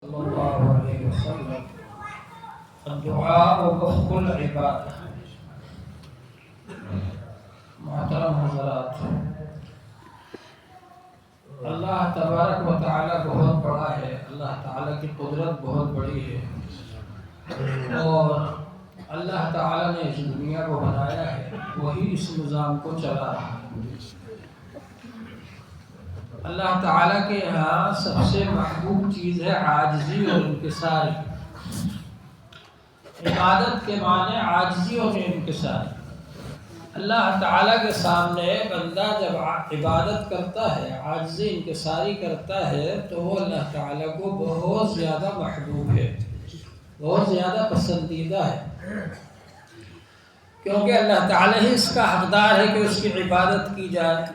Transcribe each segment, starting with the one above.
صلی اللہ علیہ وسلم الدعاء مخ العبادہ۔ محترم حضرات، اللہ تبارک و تعالیٰ بہت بڑا ہے، اللہ تعالیٰ کی قدرت بہت بڑی ہے، اور اللہ تعالیٰ نے اس دنیا کو بنایا ہے، وہی اس نظام کو چلا رہا ہے۔ اللہ تعالیٰ کے یہاں سب سے محبوب چیز ہے عاجزی اور انکساری۔ عبادت کے معنی عاجزی اور انکساری۔ اللہ تعالیٰ کے سامنے بندہ جب عبادت کرتا ہے، عاجزی انکساری کرتا ہے، تو وہ اللہ تعالیٰ کو بہت زیادہ محبوب ہے، بہت زیادہ پسندیدہ ہے، کیونکہ اللہ تعالیٰ ہی اس کا حقدار ہے کہ اس کی عبادت کی جائے۔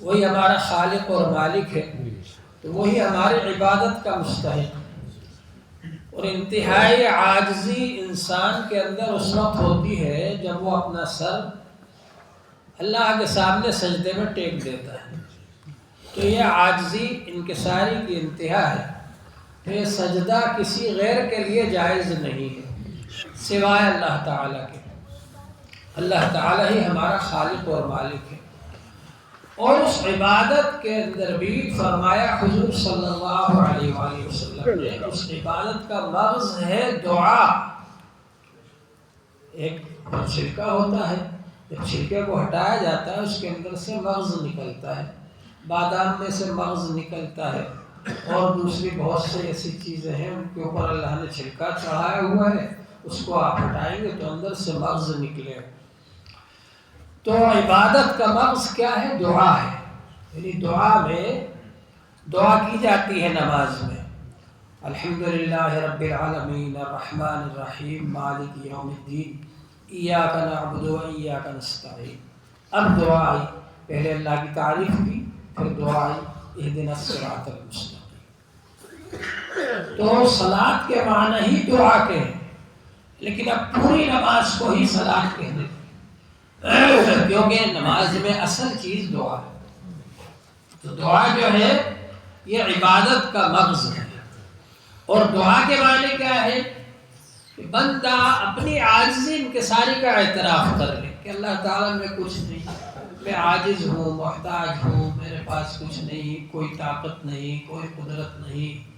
وہی ہمارا خالق اور مالک ہے، تو وہی ہماری عبادت کا مستحق۔ اور انتہائی عاجزی انسان کے اندر اس وقت ہوتی ہے جب وہ اپنا سر اللہ کے سامنے سجدے میں ٹیک دیتا ہے، تو یہ عاجزی انکساری کی انتہا ہے۔ تو یہ سجدہ کسی غیر کے لیے جائز نہیں ہے سوائے اللہ تعالیٰ کے۔ اللہ تعالیٰ ہی ہمارا خالق اور مالک ہے۔ اور اس عبادت کے اندر بھی فرمایا حضور صلی اللہ علیہ وآلہ وسلم نے، اس عبادت کا مغز ہے دعا۔ ایک چھلکا ہوتا ہے، جب چھلکے کو ہٹایا جاتا ہے اس کے اندر سے مغز نکلتا ہے، بادام میں سے مغز نکلتا ہے، اور دوسری بہت سی ایسی چیزیں ہیں ان کے اوپر اللہ نے چھلکا چڑھایا ہوا ہے، اس کو آپ ہٹائیں گے تو اندر سے مغز نکلے۔ تو عبادت کا مغز کیا ہے؟ دعا ہے، یعنی دعا کی جاتی ہے نماز میں۔ الحمدللہ رب العالمین الرحمن الرحیم مالک یوم الدین ایاک نعبد و ایاک نستعین۔ اب دعا آئی، پہلے اللہ کی تعریف کی، پھر دعا آئی اہدنا الصراط المستقیم۔ تو صلاۃ کے معنی ہی دعا کے ہیں، لیکن اب پوری نماز کو ہی صلاۃ کہہ دیتے ہیں، کیونکہ نماز میں اصل چیز دعا ہے۔ تو دعا جو ہے یہ عبادت کا مغز ہے۔ اور دعا کے معنی کیا ہے؟ کہ بندہ اپنی عاجزی انکساری کا اعتراف کر لے کہ اللہ تعالیٰ میں کچھ نہیں، میں عاجز ہوں، محتاج ہوں، میرے پاس کچھ نہیں، کوئی طاقت نہیں، کوئی قدرت نہیں،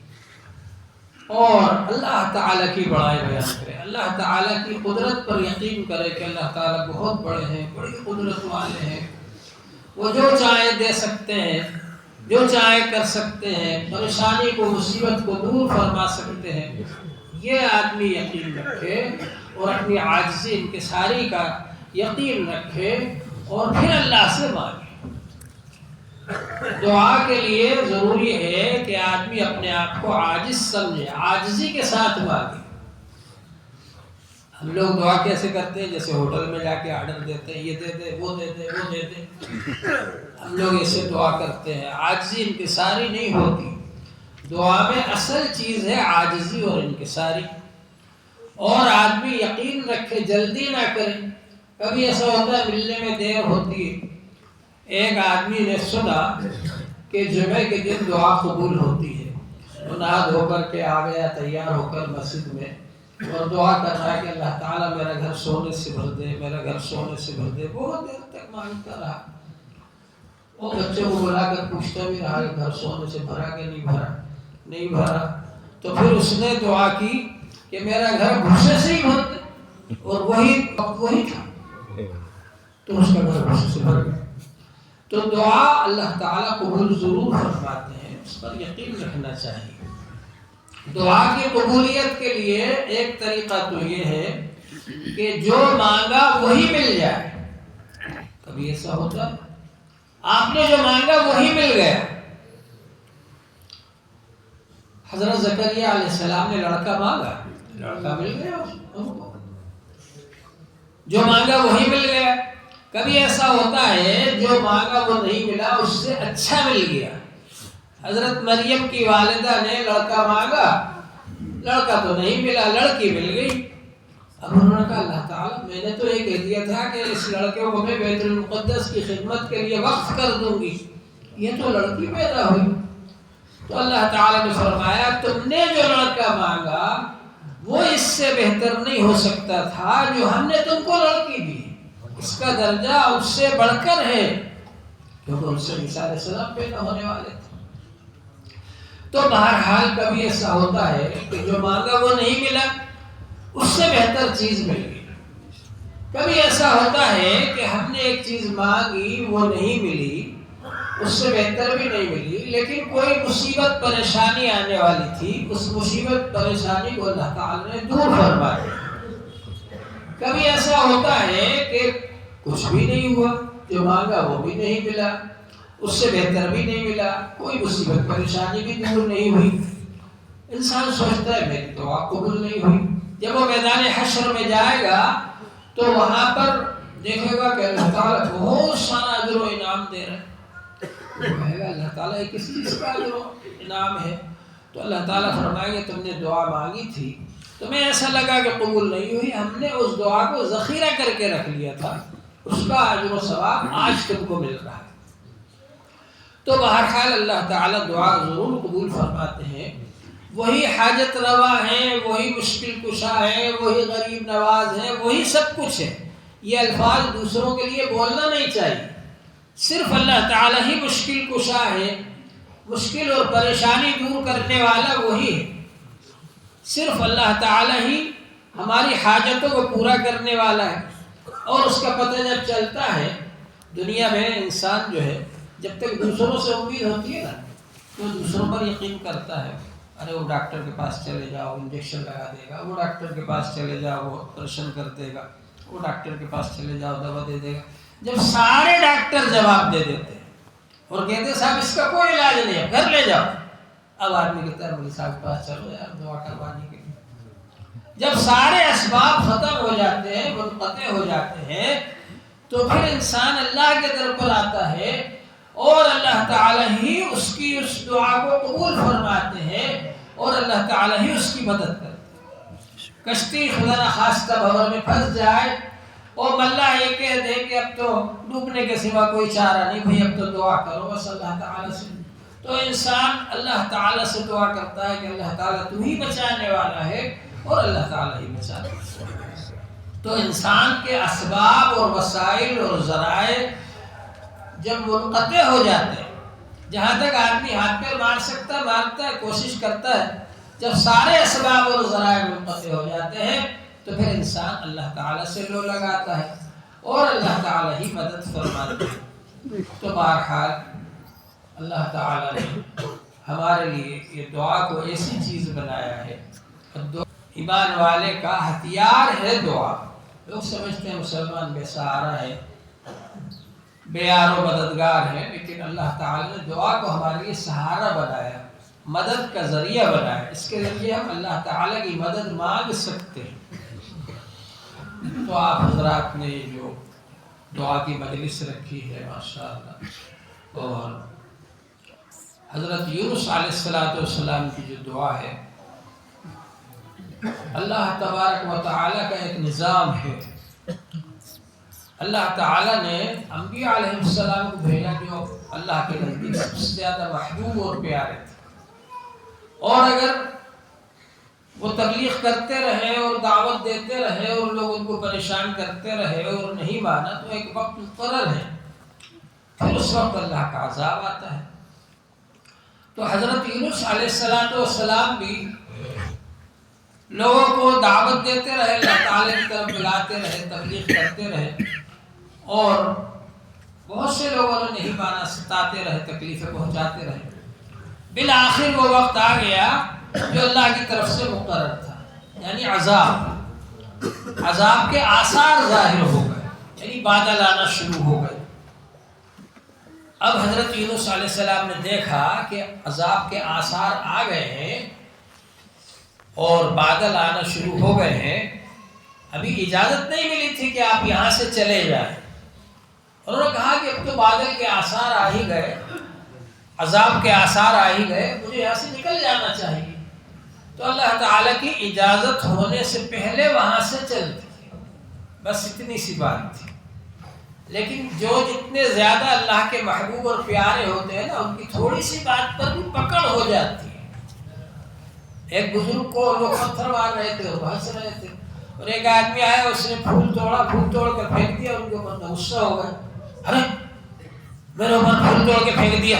اور اللہ تعالیٰ کی بڑائی بیان کرے، اللہ تعالیٰ کی قدرت پر یقین کرے کہ اللہ تعالیٰ بہت بڑے ہیں، بڑی قدرت والے ہیں، وہ جو چاہے دے سکتے ہیں، جو چاہے کر سکتے ہیں، پریشانی کو مصیبت کو دور فرما سکتے ہیں۔ یہ آدمی یقین رکھے اور اپنی عاجزی انکساری کا یقین رکھے، اور پھر اللہ سے مانگے۔ دعا کے لیے ضروری ہے کہ آدمی اپنے آپ کو عاجز سمجھے، عاجزی کے ساتھ مانگے۔ ہم لوگ دعا کیسے کرتے ہیں؟ جیسے ہوٹل میں جا کے آرڈر دیتے ہیں، یہ دے دے، وہ دے دے، وہ دے دے، ہم لوگ ایسے دعا کرتے ہیں، عاجزی انکساری نہیں ہوتی۔ دعا میں اصل چیز ہے عاجزی اور انکساری، اور آدمی یقین رکھے، جلدی نہ کرے۔ کبھی ایسا ہوتا ہے ملنے میں دیر ہوتی ہے۔ ایک آدمی نے سنا کہ جمعہ کے دن دعا قبول ہوتی ہے، تو نہا دھو کر کے آ گیا تیار ہو کر مسجد میں، اور دعا کر رہا ہے کہ اللہ تعالیٰ میرا گھر سونے سے بھر دے، میرا گھر سونے سے بھر دے۔ بہت دیر تک مانگتا رہا، وہ بچوں کو بلا کر پوچھتا بھی رہا کہ گھر سونے سے بھرا کہ نہیں بھرا، نہیں بھرا۔ تو پھر اس نے دعا کی کہ میرا گھر بھوسے سے ہی بھر دے، اور وہی تھا، تو اس کا گھر بھوسے سے بھر گیا۔ تو دعا اللہ تعالیٰ قبول ضرور فرماتے ہیں، اس پر یقین رکھنا چاہیے۔ دعا کی قبولیت کے لیے ایک طریقہ تو یہ ہے کہ جو مانگا وہی مل جائے۔ کبھی ایسا ہوتا ہے آپ نے جو مانگا وہی مل گیا۔ حضرت زکریا علیہ السلام نے لڑکا مانگا، لڑکا مل گیا ان کو، جو مانگا وہی مل گیا۔ کبھی ایسا ہوتا ہے جو مانگا وہ نہیں ملا، اس سے اچھا مل گیا۔ حضرت مریم کی والدہ نے لڑکا مانگا، لڑکا تو نہیں ملا، لڑکی مل گئی۔ اب انہوں نے کہا اللہ تعالیٰ میں نے تو یہ کہہ دیا تھا کہ اس لڑکے کو میں بیت المقدس کی خدمت کے لیے وقف کر دوں گی، یہ تو لڑکی پیدا ہوئی۔ تو اللہ تعالیٰ نے فرمایا تم نے جو لڑکا مانگا وہ اس سے بہتر نہیں ہو سکتا تھا جو ہم نے تم کو لڑکی دی، اس کا درجہ اس سے بڑھ کر ہے، کیونکہ ان سے عیسیٰ علیہ السلام پیدا ہونے والے تھے۔ تو بہرحال کبھی ایسا ہوتا ہے کہ جو مانگا وہ نہیں ملا، اس سے بہتر چیز مل گئی۔ کبھی ایسا ہوتا ہے کہ ہم نے ایک چیز مانگی وہ نہیں ملی، اس سے بہتر بھی نہیں ملی، لیکن کوئی مصیبت پریشانی آنے والی تھی، اس مصیبت پریشانی کو اللہ تعالیٰ نے دور فرما دیا۔ کبھی ایسا ہوتا ہے کہ کچھ بھی نہیں ہوا، جو مانگا وہ بھی نہیں ملا، اس سے بہتر بھی نہیں ملا، کوئی مصیبت پریشانی بھی دور نہیں ہوئی۔ انسان سوچتا ہے میری دعا قبول نہیں ہوئی۔ جب وہ میدان حشر میں جائے گا تو وہاں پر دیکھے گا کہ اللہ تعالیٰ بہت سارا اجر و انعام دے رہا ہے۔ وہ کہے گا اللہ تعالیٰ یہ کس چیز کا اجر و انعام ہے؟ تو اللہ تعالیٰ فرمائیں گے تم نے دعا مانگی تھی، تمہیں ایسا لگا کہ قبول نہیں ہوئی، ہم نے اس دعا کو ذخیرہ کر کے رکھ لیا تھا، اس کا اجر و ثواب آج تم کو مل رہا ہے۔ تو بہرحال اللہ تعالیٰ دعا ضرور قبول فرماتے ہیں، وہی حاجت روا ہیں، وہی مشکل کشا ہے، وہی غریب نواز ہے، وہی سب کچھ ہے۔ یہ الفاظ دوسروں کے لیے بولنا نہیں چاہیے، صرف اللہ تعالیٰ ہی مشکل کشا ہے، مشکل اور پریشانی دور کرنے والا وہی ہے، صرف اللہ تعالیٰ ہی ہماری حاجتوں کو پورا کرنے والا ہے۔ اور اس کا پتہ جب چلتا ہے، دنیا میں انسان جو ہے جب تک دوسروں سے امید ہوتی ہے نا تو دوسروں پر یقین کرتا ہے، ارے وہ ڈاکٹر کے پاس چلے جاؤ انجیکشن لگا دے گا، وہ ڈاکٹر کے پاس چلے جاؤ وہ آپریشن کر دے گا، وہ ڈاکٹر کے پاس چلے جاؤ دوا دے دے گا۔ جب سارے ڈاکٹر جواب دے دیتے ہیں اور کہتے ہیں صاحب اس کا کوئی علاج نہیں ہے، گھر لے جاؤ، اب آدمی کہتا ہے مولوی صاحب کے پاس چلو یار دعا کروانے کے لیے۔ جب سارے اسباب ختم ہو جاتے ہیں، منقطع ہو جاتے ہیں، تو پھر انسان اللہ کے در پر آتا ہے اور اللہ تعالیٰ ہی اس کی اس دعا کو قبول فرماتے ہیں اور اللہ تعالیٰ ہی اس کی مدد کرتے ہیں۔ کشتی خدا نخواستہ بھور میں پھنس جائے اور ملا یہ کہہ دے کہ اب تو ڈوبنے کے سوا کوئی چارہ نہیں، بھئی اب تو دعا کرو بس اللہ تعالیٰ سے، تو انسان اللہ تعالیٰ سے دعا کرتا ہے کہ اللہ تعالیٰ تو ہی بچانے والا ہے اور اللہ تعالیٰ ہی بچانے والا ہے۔ تو انسان کے اسباب اور وسائل اور ذرائع جب منقطع ہو جاتے ہیں، جہاں تک آدمی ہاتھ پیر مار سکتا ہے مارتا ہے، کوشش کرتا ہے، جب سارے اسباب اور ذرائع منقطع ہو جاتے ہیں تو پھر انسان اللہ تعالیٰ سے لو لگاتا ہے اور اللہ تعالیٰ ہی مدد فرماتے ہیں۔ تو بہرحال اللہ تعالیٰ نے ہمارے لیے یہ دعا کو ایسی چیز بنایا ہے، ایمان والے کا ہتھیار ہے دعا۔ لوگ سمجھتے ہیں مسلمان بے سہارا ہے، بے یار و مددگار ہے، لیکن اللہ تعالیٰ نے دعا کو ہمارے لیے سہارا بنایا، مدد کا ذریعہ بنایا، اس کے ذریعے ہم اللہ تعالیٰ کی مدد مانگ سکتے ہیں۔ تو آپ حضرات نے جو دعا کی مجلس رکھی ہے ماشاءاللہ، اور حضرت یونس علیہ السلام کی جو دعا ہے، اللہ تبارک و تعالیٰ کا ایک نظام ہے۔ اللہ تعالیٰ نے انبیاء علیہ السلام کو بھیجا جو اللہ کے نزدیک سب سے زیادہ محبوب اور پیارے تھے، اور اگر وہ تبلیغ کرتے رہے اور دعوت دیتے رہے اور لوگ ان کو پریشان کرتے رہے اور نہیں مانا تو ایک وقت مقرر ہے، پھر اس وقت اللہ کا عذاب آتا ہے۔ تو حضرت یونس علیہ السلام بھی لوگوں کو دعوت دیتے رہے، اللہ تعالیٰ کی طرف بلاتے رہے، تبلیغ کرتے رہے، اور بہت سے لوگوں نے نہیں مانا، ستاتے رہے، تکلیفیں پہنچاتے رہے۔ بالآخر وہ وقت آ گیا جو اللہ کی طرف سے مقرر تھا، یعنی عذاب کے آثار ظاہر ہو گئے، یعنی بادل آنا شروع ہو گئے۔ اب حضرت یونس علیہ السلام نے دیکھا کہ عذاب کے آثار آ گئے ہیں اور بادل آنا شروع ہو گئے ہیں، ابھی اجازت نہیں ملی تھی کہ آپ یہاں سے چلے جائیں، انہوں نے کہا کہ اب تو بادل کے آثار آ ہی گئے، عذاب کے آثار آ ہی گئے، مجھے یہاں سے نکل جانا چاہیے۔ تو اللہ تعالیٰ کی اجازت ہونے سے پہلے وہاں سے چلتے تھے، بس اتنی سی بات تھی۔ لیکن جو جتنے زیادہ اللہ کے محبوب اور پیارے ہوتے ہیں نا ان کی تھوڑی سی بات پر بھی پکڑ ہو جاتی ہے۔ ایک بزرگ کو لوگ پتھر مار رہے تھے اور ہنس رہے تھے، اور ایک آدمی آیا اس نے پھول توڑ کر پھینک دیا، ان کے اوپر غصہ ہو گیا، ارے میرے اوپر پھول توڑ کے پھینک دیا۔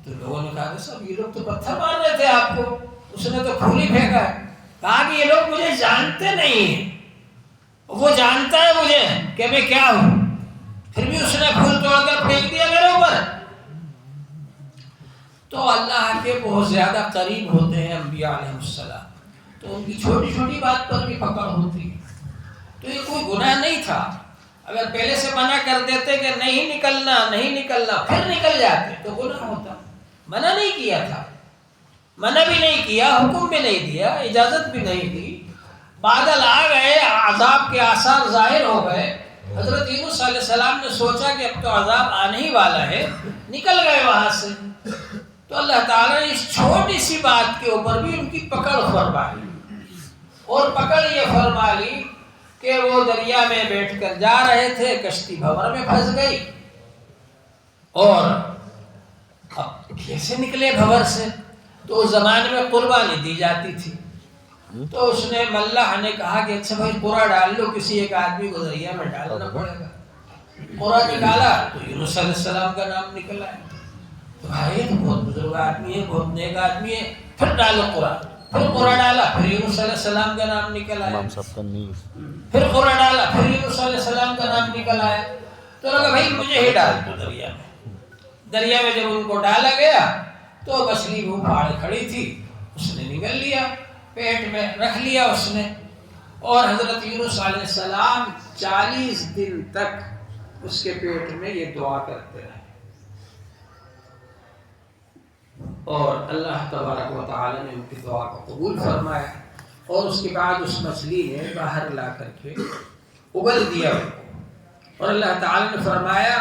تو لوگوں نے کہا کہ صاحب یہ لوگ تو پتھر مار رہے تھے آپ کو، اس نے تو پھول ہی پھینکا ہے۔ کہا کہ یہ لوگ مجھے جانتے نہیں ہیں، وہ جانتا ہے مجھے کہ میں کیا ہوں، پھر بھی اس نے پھول توڑ کر پھینک دیا میرے اوپر۔ تو اللہ کے بہت زیادہ قریب ہوتے ہیں انبیاء علیہ السلام، تو ان کی چھوٹی چھوٹی بات پر بھی پکڑ ہوتی ہے۔ تو یہ کوئی گناہ نہیں تھا، اگر پہلے سے منع کر دیتے کہ نہیں نکلنا پھر نکل جاتے تو گناہ ہوتا۔ منع نہیں کیا تھا، منع بھی نہیں کیا، حکم بھی نہیں دیا، اجازت بھی نہیں دی، بادل آ گئے، عذاب کے آثار ظاہر ہو گئے، حضرت یونس علیہ السلام نے سوچا کہ اب تو عذاب آنے ہی والا ہے، نکل گئے وہاں سے۔ تو اللہ تعالیٰ نے اس چھوٹی سی بات کے اوپر بھی ان کی پکڑ فرما لی، اور پکڑ یہ فرما لی کہ وہ دریا میں بیٹھ کر جا رہے تھے، کشتی بھنور میں پھنس گئی، اور اب کیسے نکلے بھنور سے؟ تو اس زمانے میں قربانی دی جاتی تھی، تو اس نے ملح نے کہا کہ اچھا بھائی قرہ ڈال لو، کسی ایک آدمی کو دریا میں ڈالنا پڑے گا۔ قرہ نکالا تو یونس علیہ السلام کا نام نکلا ہے، تو بھائی تو بہت بزرگ آدمی ہے، بہت نیک آدمی ہے، پھر ڈالو قرہ، پھر قرہ ڈالا، پھر یونس علیہ السلام کا نام نکل آیا، پھر قرہ ڈالا، پھر یونس علیہ السلام کا نام نکل آیا۔ تو لگا بھائی مجھے ہی ڈال دو دریا میں۔ دریا میں جب ان کو ڈالا گیا تو مچھلی وہ پھاڑ کھڑی تھی، اس نے نگل لیا، پیٹ میں رکھ لیا اس نے، اور حضرت یونس علیہ السلام 40 دن تک اس کے پیٹ میں یہ دعا کرتے رہے، اور اللہ تبارک و تعالی نے ان کی دعا کو قبول فرمایا، اور اس کے بعد اس مچھلی نے باہر لا کر کے ابل دیا، اور اللہ تعالی نے فرمایا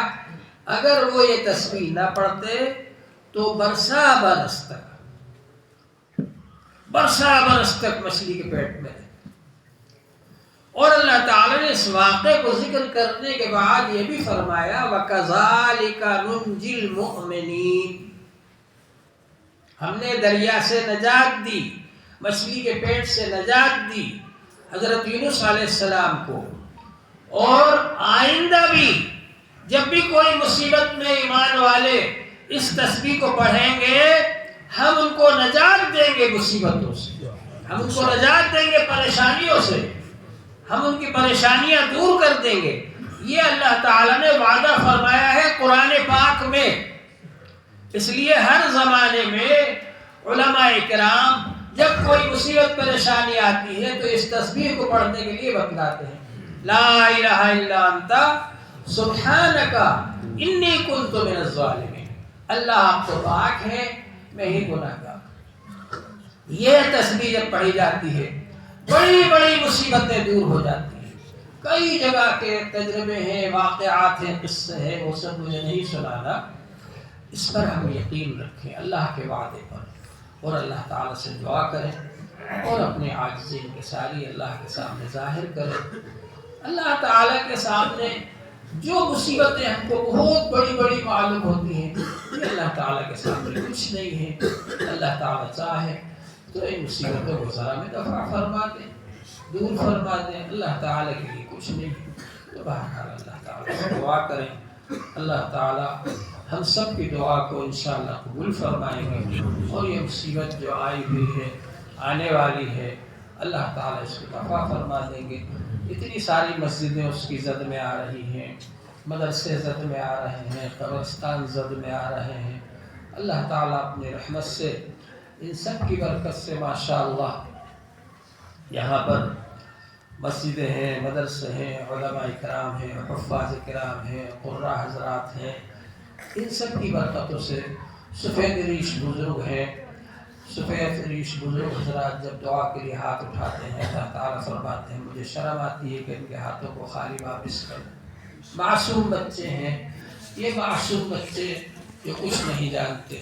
اگر وہ یہ تسبیح نہ پڑھتے تو برسا برس تک مچھلی کے پیٹ میں۔ اور اللہ تعالی نے اس واقعے کو ذکر کرنے کے بعد یہ بھی فرمایا وَكَذَلِكَ نُنْجِي الْمُؤْمِنِينَ، ہم نے دریا سے نجات دی، مچھلی کے پیٹ سے نجات دی حضرت یونس علیہ السلام کو، اور آئندہ بھی جب بھی کوئی مصیبت میں ایمان والے اس تسبیح کو پڑھیں گے ہم ان کو نجات دیں گے، مصیبتوں سے ہم ان کو نجات دیں گے، پریشانیوں سے ہم ان کی پریشانیاں دور کر دیں گے۔ یہ اللہ تعالیٰ نے وعدہ فرمایا ہے قرآن پاک میں، اس لیے ہر زمانے میں علماء کرام جب کوئی مصیبت پریشانی آتی ہے تو اس تسبیح کو پڑھنے کے لیے بتلاتے ہیں، لا الہ الا انت سبحانک انی کنت من الظالمین، اللہ آپ تو پاک ہے، میں ہی گناہ گار۔ یہ تسبیح جب پڑھی جاتی ہے بڑی بڑی مصیبتیں دور ہو جاتی ہیں۔ کئی جگہ کے تجربے ہیں، واقعات ہیں، قصے ہیں، وہ سب مجھے نہیں سنانا، اس پر ہم یقین رکھیں اللہ کے وعدے پر، اور اللہ تعالیٰ سے دعا کریں، اور اپنے عاجزی انکساری اللہ کے سامنے ظاہر کریں۔ اللہ تعالیٰ کے سامنے جو مصیبتیں ہم کو بہت بڑی بڑی معلوم ہوتی ہیں یہ اللہ تعالیٰ کے سامنے کچھ نہیں ہے۔ اللہ تعالیٰ چاہے تو ان مصیبتوں کو ذرا میں دفع فرما دیں، دور فرما دیں، اللہ تعالیٰ کے لیے کچھ نہیں۔ تو بہرحال اللہ تعالیٰ سے دعا کریں، اللہ تعالیٰ ہم سب کی دعا کو انشاءاللہ قبول فرمائیں گے، اور یہ مصیبت جو آئی ہوئی ہے آنے والی ہے اللہ تعالیٰ اس کو دفع فرما دیں گے۔ اتنی ساری مسجدیں اس کی زد میں آ رہی ہیں، مدرسے زد میں آ رہے ہیں، قبرستان زد میں آ رہے ہیں، اللہ تعالیٰ اپنی رحمت سے ان سب کی برکت سے ماشاءاللہ یہاں پر مسجدیں ہیں، مدرسے ہیں، علماء کرام ہیں، حفاظ کرام ہیں، قراء حضرات ہیں، ان سب کی برکتوں سے سفید ریش بزرگ ہیں، سفید ریش بزرگ حضرات جب دعا کے لیے ہاتھ اٹھاتے ہیں اللہ تعالیٰ فرماتے ہیں مجھے شرم آتی ہے کہ ان کے ہاتھوں کو خالی واپس کر دیں۔ معصوم بچے ہیں یہ، معصوم بچے جو کچھ نہیں جانتے،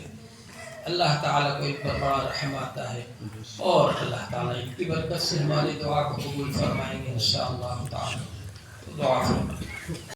اللہ تعالیٰ کو ان پر بڑا رحم آتا ہے، اور اللہ تعالیٰ ان کی برکت سے ہماری دعا کو قبول فرمائیں گے انشاءاللہ تعالیٰ۔ دعا فرمائیں۔